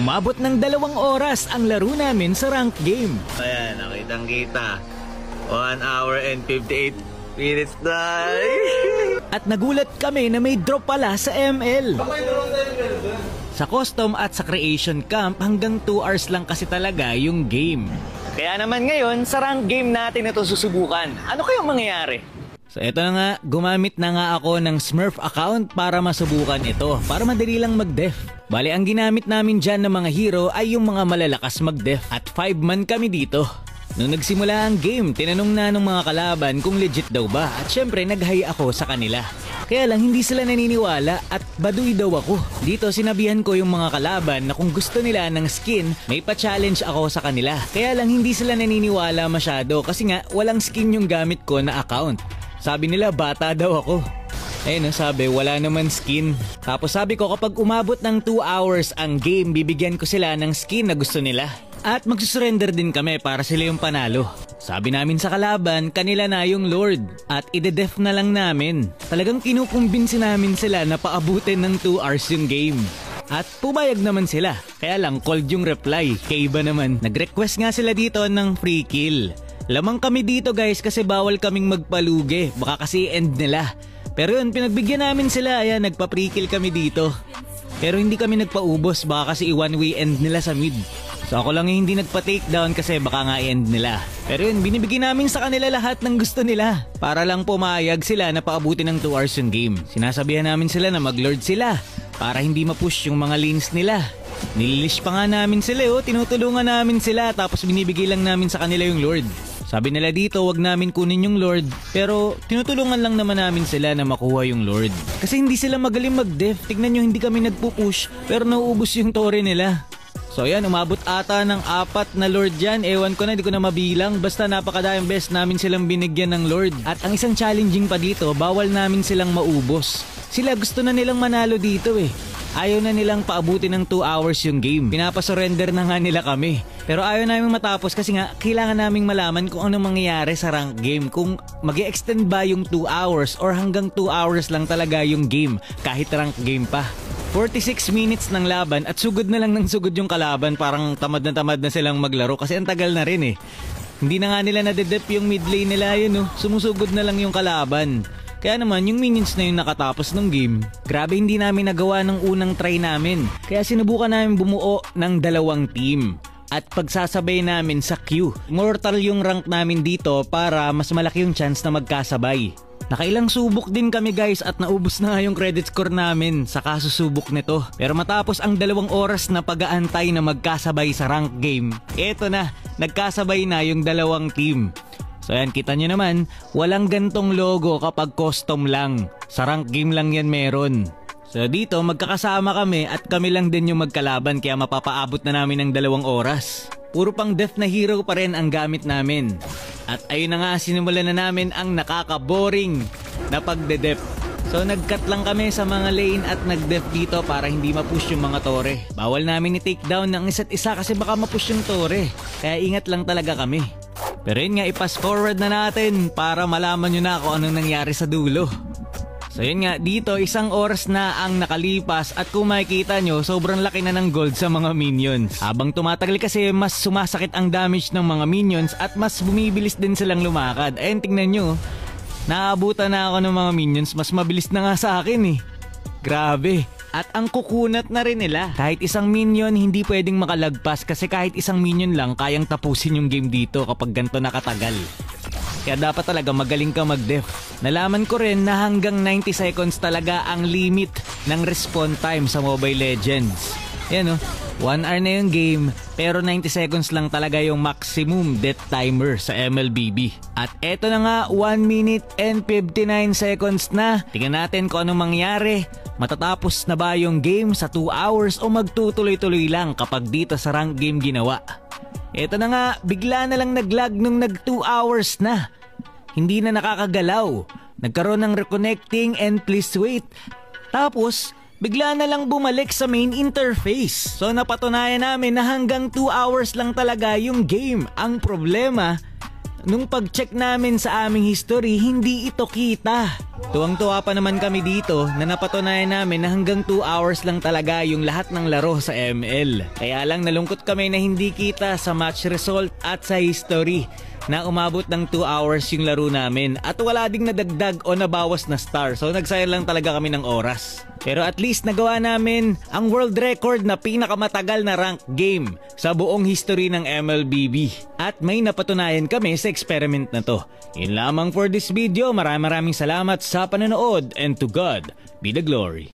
Umabot ng 2 oras ang laro namin sa rank game. Ayan, nakitang-kita. 1 hour and 58 minutes na. At nagulat kami na may drop pala sa ML. Sa custom at sa creation camp, hanggang 2 hours lang kasi talaga yung game. Kaya naman ngayon, sa rank game natin ito susubukan. Ano kayang mangyayari? So eto na nga, gumamit na nga ako ng Smurf account para masubukan ito, para madali lang mag-def. Bale, ang ginamit namin dyan ng mga hero ay yung mga malalakas mag-def, at 5 man kami dito. Nung nagsimula ang game, tinanong na ng mga kalaban kung legit daw ba, at syempre nag-hi ako sa kanila. Kaya lang hindi sila naniniwala at baduy daw ako. Dito sinabihan ko yung mga kalaban na kung gusto nila ng skin, may pa-challenge ako sa kanila. Kaya lang hindi sila naniniwala masyado kasi nga walang skin yung gamit ko na account. Sabi nila bata daw ako. Ayun, sabi wala naman skin. Tapos sabi ko kapag umabot ng 2 hours ang game, bibigyan ko sila ng skin na gusto nila. At magsusurrender din kami para sila yung panalo. Sabi namin sa kalaban, kanila na yung Lord. At ide-def na lang namin. Talagang kinukumbinsi namin sila na paabutin ng 2 hours yung game. At pumayag naman sila. Kaya lang cold yung reply. Kaya iba naman, nag-request nga sila dito ng free kill. Lamang kami dito guys kasi bawal kaming magpalugi. Baka kasi end nila. Pero yun, pinagbigyan namin sila. Ayan, nagpa-free kill kami dito. Pero hindi kami nagpaubos. Baka kasi one-way end nila sa mid. So ako lang yung hindi nagpa-takedown kasi baka nga end nila. Pero yun, binibigyan namin sa kanila lahat ng gusto nila. Para lang pumayag sila na paabutin ng 2 hours yung game. Sinasabihan namin sila na mag-lord sila. Para hindi ma-push yung mga lanes nila. Nililish pa nga namin sila tinutulungan namin sila. Tapos binibigay lang namin sa kanila yung lord. Sabi nila dito, wag namin kunin yung Lord, pero tinutulungan lang naman namin sila na makuha yung Lord. Kasi hindi sila magaling mag-def. Tignan nyo, hindi kami nagpupush, pero nauubos yung tore nila. So yan, umabot ata ng 4 na Lord dyan. Ewan ko na, di ko na mabilang. Basta napakadayang best namin silang binigyan ng Lord. At ang isang challenging pa dito, bawal namin silang maubos. Sila gusto na nilang manalo dito Ayaw na nilang paabutin ng 2 hours yung game. Pinapasurrender na nga nila kami. Pero ayaw namin matapos kasi nga kailangan naming malaman kung ano mangyayari sa rank game. Kung mag-e-extend ba yung 2 hours or hanggang 2 hours lang talaga yung game kahit rank game pa. 46 minutes ng laban at sugod na lang ng sugod yung kalaban. Parang tamad na silang maglaro kasi ang tagal na rin Hindi na nga nila nadedep yung mid lane nila Sumusugod na lang yung kalaban. Kaya naman yung minions na yung nakatapos ng game, grabe hindi namin nagawa ng unang try namin. Kaya sinubukan namin bumuo ng 2 team. At pagsasabay namin sa queue. Mortal yung rank namin dito para mas malaki yung chance na magkasabay. Nakailang subok din kami guys at naubos na nga yung credit score namin sa kasusubok nito. Pero matapos ang 2 oras na pag-aantay na magkasabay sa rank game, eto na, nagkasabay na yung 2 team. So ayan, kita nyo naman, walang gantong logo kapag custom lang. Sa rank game lang yan meron. So dito, magkakasama kami at kami lang din yung magkalaban kaya mapapaabot na namin ng 2 oras. Puro pang def na hero pa rin ang gamit namin. At ayun na nga, sinimulan na namin ang nakaka-boring na pagde-def. So nag-cut lang kami sa mga lane at nag-def dito para hindi ma-push yung mga tore. Bawal namin i-take down ng isa't isa kasi baka ma-push yung tore. Kaya ingat lang talaga kami. Pero yun nga, i-pass forward na natin para malaman nyo na kung anong nangyari sa dulo. So yun nga, dito 1 oras na ang nakalipas at kung makikita nyo, sobrang laki na ng gold sa mga minions. Habang tumatagal kasi, mas sumasakit ang damage ng mga minions at mas bumibilis din silang lumakad. Ayun, tingnan nyo, naabutan na ako ng mga minions, mas mabilis na nga sa akin Grabe. At ang kukunat na rin nila. Kahit isang minion hindi pwedeng makalagpas kasi kahit isang minion lang kayang tapusin yung game dito kapag ganito nakatagal. Kaya dapat talaga magaling ka mag-def. Nalaman ko rin na hanggang 90 seconds talaga ang limit ng respawn time sa Mobile Legends. Yan 1 hour na yung game pero 90 seconds lang talaga yung maximum death timer sa MLBB. At eto na nga, 1 minute and 59 seconds na. Tingnan natin kung anong mangyari. Matatapos na ba yung game sa 2 hours o magtutuloy-tuloy lang kapag dito sa rank game ginawa? Eto na nga, bigla na lang naglag nung nag 2 hours na. Hindi na nakakagalaw. Nagkaroon ng reconnecting and please wait. Tapos, bigla na lang bumalik sa main interface. So napatunayan namin na hanggang 2 hours lang talaga yung game. Ang problema, nung pag-check namin sa aming history, hindi ito kita. Tuwang-tuwa pa naman kami dito na napatunayan namin na hanggang 2 hours lang talaga yung lahat ng laro sa ML. Kaya lang nalungkot kami na hindi kita sa match result at sa history na umabot ng 2 hours yung laro namin at wala ding nadagdag o nabawas na star. So nagsayang lang talaga kami ng oras. Pero at least nagawa namin ang world record na pinakamatagal na ranked game sa buong history ng MLBB. At may napatunayan kami sa experiment na to. Yun lamang for this video. Maraming salamat sa panonood and to God be the glory.